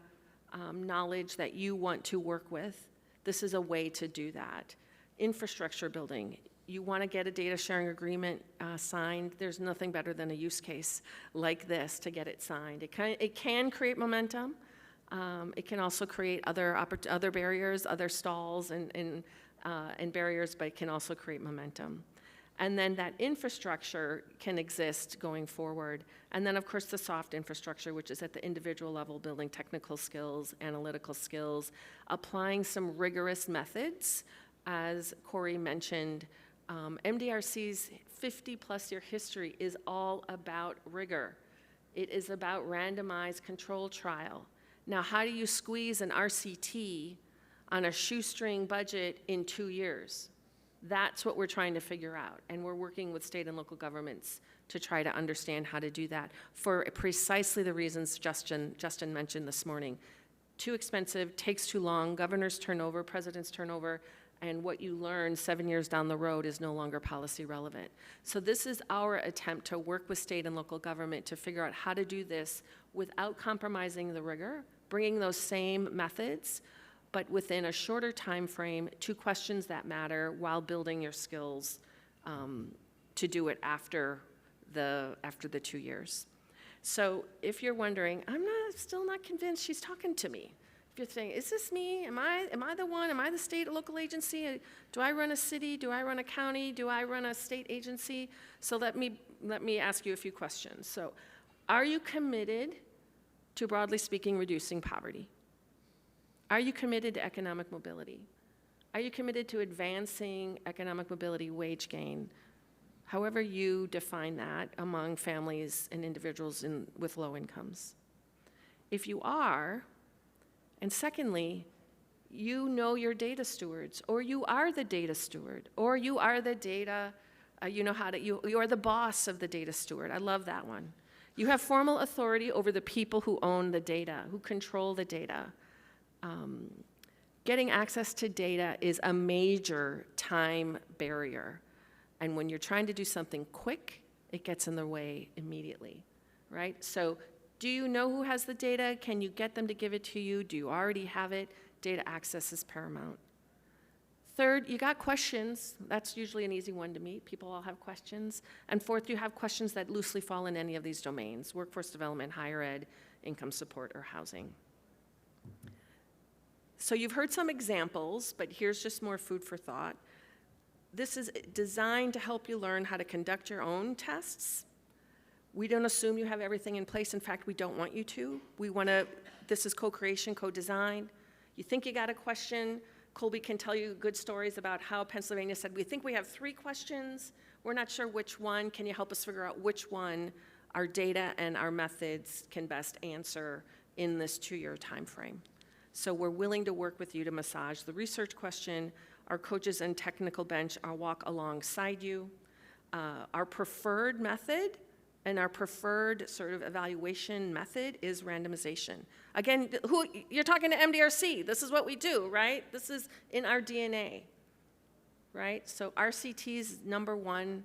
[SPEAKER 1] knowledge that you want to work with. This is a way to do that. Infrastructure building. You want to get a data sharing agreement signed. There's nothing better than a use case like this to get it signed. It can create momentum. It can also create other barriers, other stalls and barriers, but it can also create momentum. And then that infrastructure can exist going forward. And then, of course, the soft infrastructure, which is at the individual level, building technical skills, analytical skills, applying some rigorous methods. As Corey mentioned, MDRC's 50-plus year history is all about rigor. It is about randomized control trial. Now, how do you squeeze an RCT on a shoestring budget in 2 years? That's what we're trying to figure out, and we're working with state and local governments to try to understand how to do that for precisely the reasons Justin mentioned this morning. Too expensive, takes too long, governors turn over, presidents turn over, and what you learn 7 years down the road is no longer policy relevant. So this is our attempt to work with state and local government to figure out how to do this without compromising the rigor, bringing those same methods, but within a shorter time frame, to questions that matter while building your skills to do it after the 2 years. So if you're wondering, still not convinced she's talking to me. If you're saying, is this me? Am I the one? Am I the state or local agency? Do I run a city? Do I run a county? Do I run a state agency? So let me ask you a few questions. So are you committed to, broadly speaking, reducing poverty? Are you committed to economic mobility? Are you committed to advancing economic mobility, wage gain, however you define that among families and individuals with low incomes? If you are, and secondly, you know your data stewards, or you are the data steward, or you are the data, you are the boss of the data steward. I love that one. You have formal authority over the people who own the data, who control the data. Getting access to data is a major time barrier. And when you're trying to do something quick, it gets in the way immediately, right? So do you know who has the data? Can you get them to give it to you? Do you already have it? Data access is paramount. Third, you got questions. That's usually an easy one to meet. People all have questions. And fourth, you have questions that loosely fall in any of these domains: workforce development, higher ed, income support, or housing. So you've heard some examples, but here's just more food for thought. This is designed to help you learn how to conduct your own tests. We don't assume you have everything in place. In fact, we don't want you to. This is co-creation, co-design. You think you got a question, Colby can tell you good stories about how Pennsylvania said, we think we have 3 questions. We're not sure which one. Can you help us figure out which one our data and our methods can best answer in this 2-year time frame? So we're willing to work with you to massage the research question. Our coaches and technical bench will walk alongside you. Our preferred method and our preferred sort of evaluation method is randomization. Again, you're talking to MDRC. This is what we do, right? This is in our DNA, right? So RCT's #1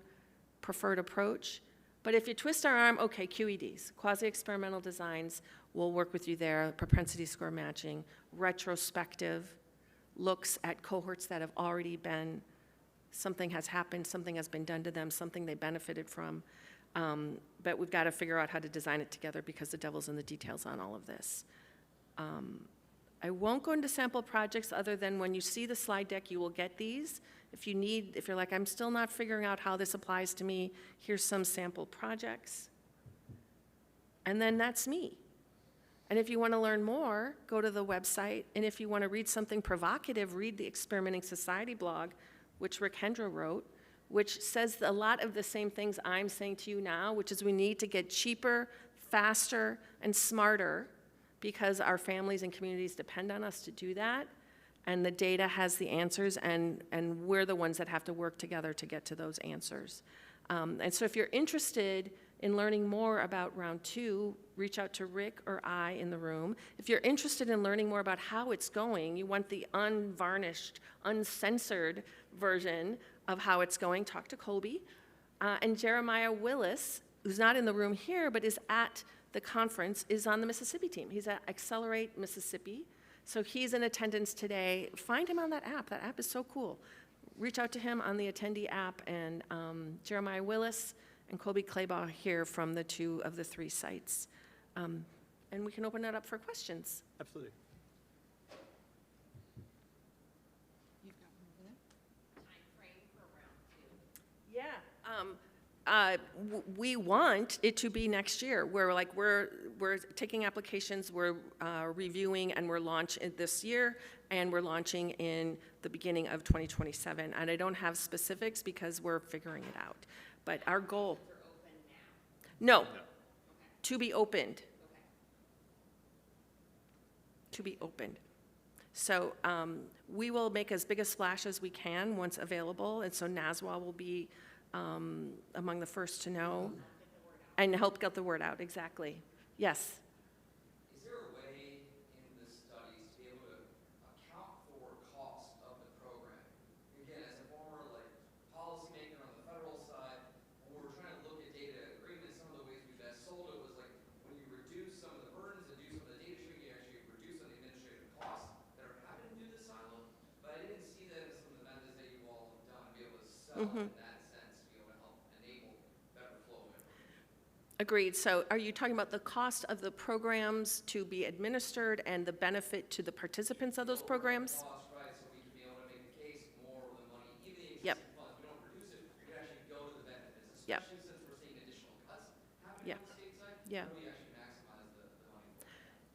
[SPEAKER 1] preferred approach. But if you twist our arm, okay, QEDs, quasi-experimental designs, we'll work with you there. Propensity score matching, retrospective, looks at cohorts that have already been, something has happened, something has been done to them, something they benefited from. But we've got to figure out how to design it together because the devil's in the details on all of this. I won't go into sample projects other than when you see the slide deck, you will get these. If you're like, I'm still not figuring out how this applies to me, here's some sample projects. And then that's me. And if you want to learn more, go to the website. And if you want to read something provocative, read the Experimenting Society blog, which Rick Hendra wrote, which says a lot of the same things I'm saying to you now, which is we need to get cheaper, faster, and smarter because our families and communities depend on us to do that. And the data has the answers, and we're the ones that have to work together to get to those answers. And so if you're interested in learning more about round 2, reach out to Rick or I in the room. If you're interested in learning more about how it's going, you want the unvarnished, uncensored version of how it's going, talk to Colby. And Jeremiah Willis, who's not in the room here, but is at the conference, is on the Mississippi team. He's at Accelerate Mississippi. So he's in attendance today. Find him on that app. That app is so cool. Reach out to him on the attendee app, and Jeremiah Willis and Colby Claybaugh here from the 2 of the 3 sites. And we can open it up for questions.
[SPEAKER 4] Absolutely.
[SPEAKER 3] You've got one over there.
[SPEAKER 2] Time frame for round 2.
[SPEAKER 1] Yeah. We want it to be next year. We're taking applications, we're reviewing, and we're launching this year, and we're launching in the beginning of 2027. And I don't have specifics because we're figuring it out. But our goal.
[SPEAKER 2] Are open now.
[SPEAKER 1] No. To be opened. To be opened. So we will make as big a splash as we can once available, and so NASWA will be among the first to know and help get the word out, exactly. Yes?
[SPEAKER 5] Is there a way in the studies to be able to account for cost of the program? Again, as a former policymaker on the federal side, when we were trying to look at data agreements, some of the ways we best sold it was when you reduce some of the burdens and do some of the data sharing, you actually reduce some of the administrative costs that are having to do the silo. But I didn't see that in some of the methods that you all have done to be able to sell in that sense, to be able to help enable better flow of information.
[SPEAKER 1] Agreed. So are you talking about the cost of the programs to be administered and the benefit to the participants of those programs?
[SPEAKER 5] Cost, right, so we can be able to make the case more of the money, even the
[SPEAKER 1] Yep.
[SPEAKER 5] existing funds, we don't reduce it, we can actually go to the benefits,
[SPEAKER 1] Yep.
[SPEAKER 5] especially since we're seeing additional cuts happening
[SPEAKER 1] Yeah.
[SPEAKER 5] on the state side.
[SPEAKER 1] Yeah.
[SPEAKER 5] How do we actually maximize the money?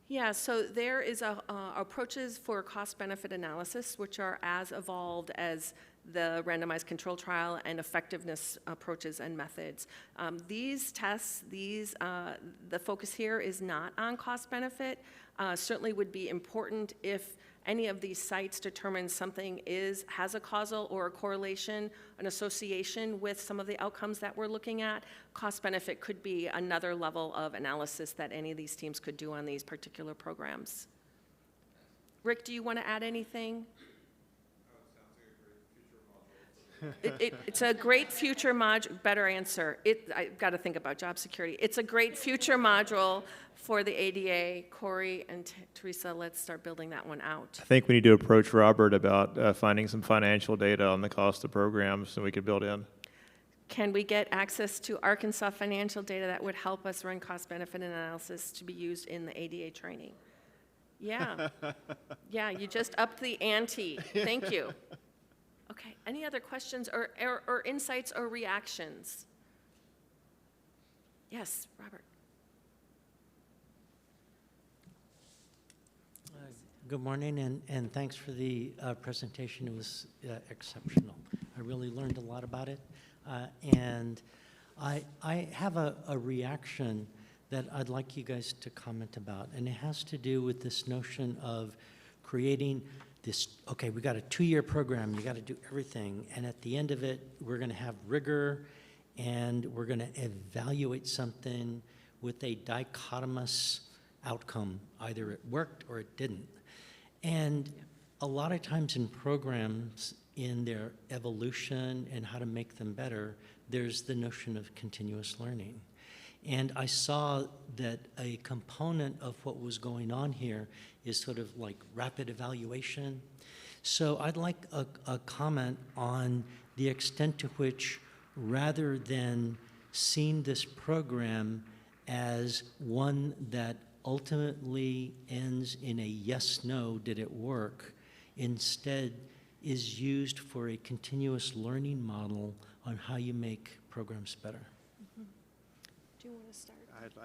[SPEAKER 1] Yeah, so there is approaches for cost-benefit analysis, which are as evolved as the randomized control trial and effectiveness approaches and methods. These tests, the focus here is not on cost-benefit. Certainly would be important if any of these sites determine something has a causal or a correlation, an association with some of the outcomes that we're looking at. Cost-benefit could be another level of analysis that any of these teams could do on these particular programs. Rick, do you want to add anything?
[SPEAKER 6] Sounds like a great future module.
[SPEAKER 1] It's a great future better answer. I've got to think about job security. It's a great future module for the ADA. Corey and Teresa, let's start building that one out.
[SPEAKER 4] I think we need to approach Robert about finding some financial data on the cost of programs so we could build in.
[SPEAKER 1] Can we get access to Arkansas financial data that would help us run cost-benefit analysis to be used in the ADA training? Yeah. Yeah, you just upped the ante. Thank you. Okay, any other questions or insights or reactions? Yes, Robert.
[SPEAKER 6] Good morning, and thanks for the presentation. It was exceptional. I really learned a lot about it. And I have a reaction that I'd like you guys to comment about, and it has to do with this notion of creating this, okay, we got a 2-year program, you got to do everything, and at the end of it, we're going to have rigor, and we're going to evaluate something with a dichotomous outcome. Either it worked or it didn't. And a lot of times in programs, in their evolution and how to make them better, there's the notion of continuous learning. And I saw that a component of what was going on here is sort of like rapid evaluation. So I'd like a comment on the extent to which, rather than seeing this program as one that ultimately ends in a yes/no, did it work, instead is used for a continuous learning model on how you make programs better.
[SPEAKER 1] Mm-hmm. Do you want to start?
[SPEAKER 4] I'd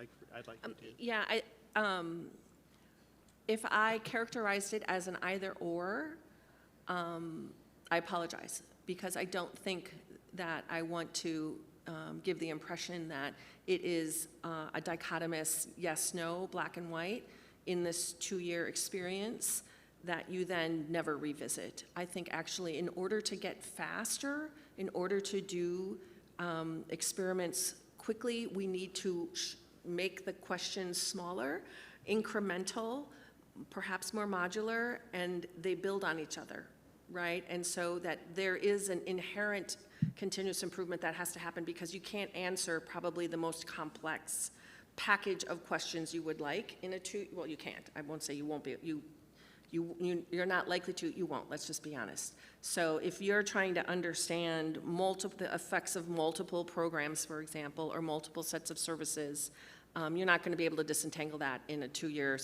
[SPEAKER 4] like you to.
[SPEAKER 1] Yeah, if I characterized it as an either/or, I apologize, because I don't think that I want to give the impression that it is a dichotomous yes/no, black and white, in this 2-year experience that you then never revisit. I think actually in order to get faster, in order to do experiments quickly, we need to make the questions smaller, incremental, perhaps more modular, and they build on each other, right? And so that there is an inherent continuous improvement that has to happen, because you can't answer probably the most complex package of questions you would like in a well, you can't. I won't say you won't be, you're not likely to, you won't, let's just be honest. So if you're trying to understand the effects of multiple programs, for example, or multiple sets of services, you're not going to be able to disentangle that in a 2-year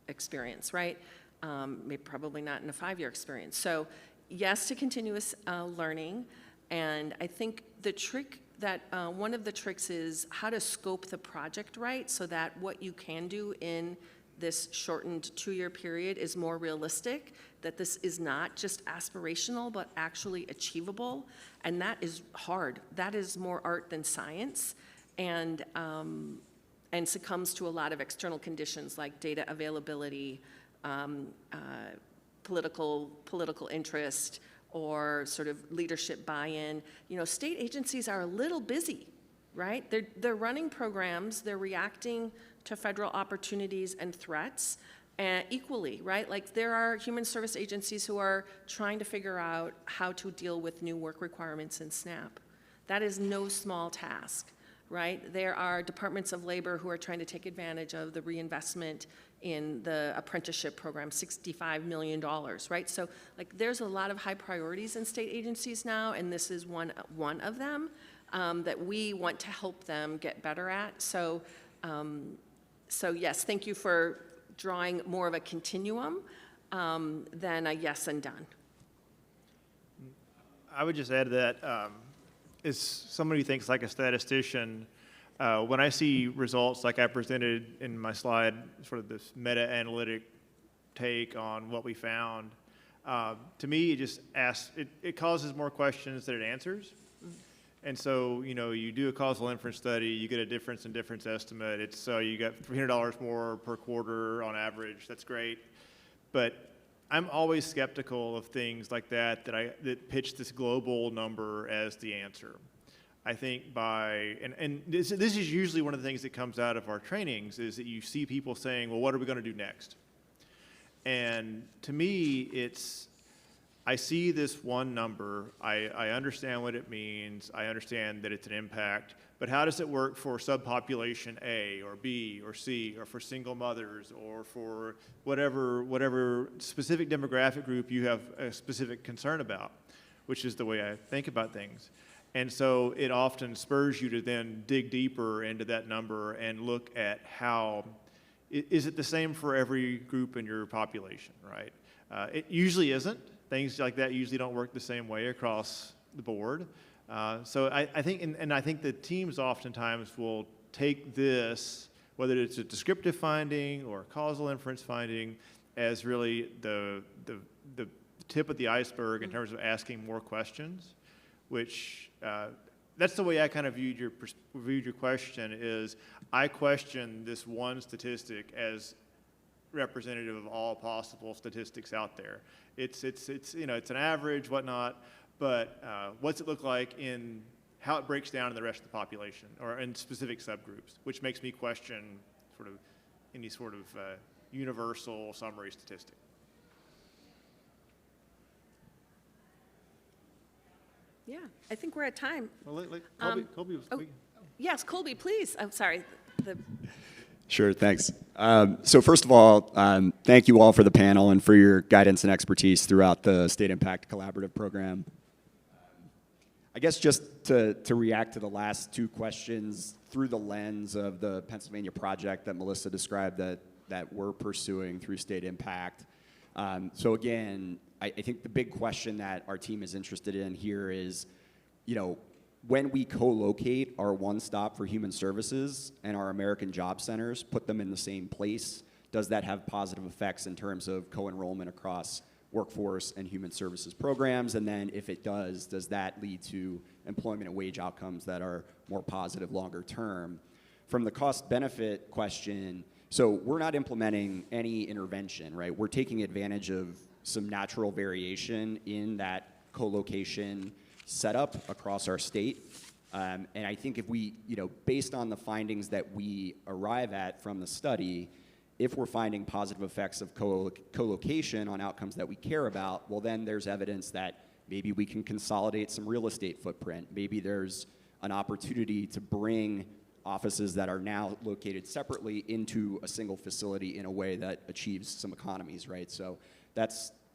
[SPEAKER 1] experience, right? Maybe probably not in a 5-year experience. So yes to continuous learning, and I think the trick that, one of the tricks is how to scope the project right, so that what you can do in this shortened 2-year period is more realistic, that this is not just aspirational, but actually achievable. And that is hard. That is more art than science, and succumbs to a lot of external conditions like data availability, political interest, or sort of leadership buy-in. You know, state agencies are a little busy, right? They're running programs, they're reacting to federal opportunities and threats equally, right? Like there are human service agencies who are trying to figure out how to deal with new work requirements in SNAP. That is no small task, right? There are departments of labor who are trying to take advantage of the reinvestment in the apprenticeship program, $65 million, right? So like there's a lot of high priorities in state agencies now, and this is one of them that we want to help them get better at. So yes, thank you for drawing more of a continuum than a yes and done.
[SPEAKER 4] I would just add to that, as somebody who thinks like a statistician, when I see results like I presented in my slide, sort of this meta-analytic take on what we found, to me, it just it causes more questions than it answers. And so, you know, you do a causal inference study, you get a difference in difference estimate. It's you got $300 more per quarter on average. That's great. But I'm always skeptical of things like that that pitch this global number as the answer. I think and this is usually one of the things that comes out of our trainings, is that you see people saying, well, what are we going to do next? And to me, I see this one number, I understand what it means, I understand that it's an impact, but how does it work for subpopulation A or B or C or for single mothers or for whatever specific demographic group you have a specific concern about, which is the way I think about things. And so it often spurs you to then dig deeper into that number and look at how, is it the same for every group in your population, right? It usually isn't. Things like that usually don't work the same way across the board. So I think, and I think the teams oftentimes will take this, whether it's a descriptive finding or a causal inference finding, as really the tip of the iceberg in terms of asking more questions, which that's the way I kind of viewed your question. Is I question this one statistic as representative of all possible statistics out there. It's you know, it's an average, whatnot, but what's it look like in how it breaks down in the rest of the population or in specific subgroups, which makes me question sort of any sort of universal summary statistic.
[SPEAKER 1] Yeah, I think we're at time.
[SPEAKER 4] Well, Colby was
[SPEAKER 1] Oh, yes, Colby, please. I'm sorry.
[SPEAKER 7] Sure, thanks. So first of all, thank you all for the panel and for your guidance and expertise throughout the State Impact Collaborative Program. I guess just to react to the last two questions through the lens of the Pennsylvania project that Melissa described that we're pursuing through State Impact. So again, I think the big question that our team is interested in here is, you know, when we co-locate our One Stop for Human Services and our American Job Centers, put them in the same place, does that have positive effects in terms of co-enrollment across workforce and human services programs? And then if it does that lead to employment and wage outcomes that are more positive longer term? From the cost-benefit question, so we're not implementing any intervention, right? We're taking advantage of some natural variation in that co-location setup across our state. And I think if we, you know, based on the findings that we arrive at from the study, if we're finding positive effects of co-location on outcomes that we care about, well, then there's evidence that maybe we can consolidate some real estate footprint. Maybe there's an opportunity to bring offices that are now located separately into a single facility in a way that achieves some economies, right? So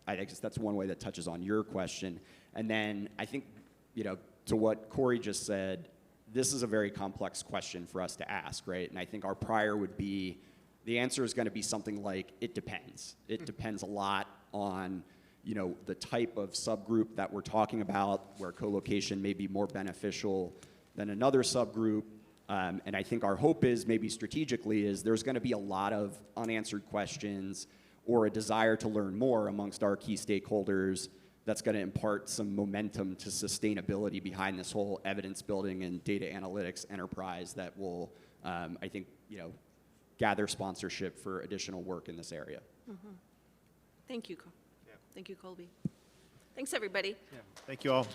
[SPEAKER 7] I guess that's one way that touches on your question. And then I think, you know, to what Corey just said, this is a very complex question for us to ask, right? And I think our prior would be, the answer is going to be something like, it depends. It depends a lot on, you know, the type of subgroup that we're talking about, where co-location may be more beneficial than another subgroup. And I think our hope is, maybe strategically, is there's going to be a lot of unanswered questions or a desire to learn more amongst our key stakeholders that's going to impart some momentum to sustainability behind this whole evidence building and data analytics enterprise that will, I think, you know, gather sponsorship for additional work in this area.
[SPEAKER 1] Mm-hmm. Thank you. Thank you, Colby. Thanks, everybody.
[SPEAKER 4] Yeah. Thank you all.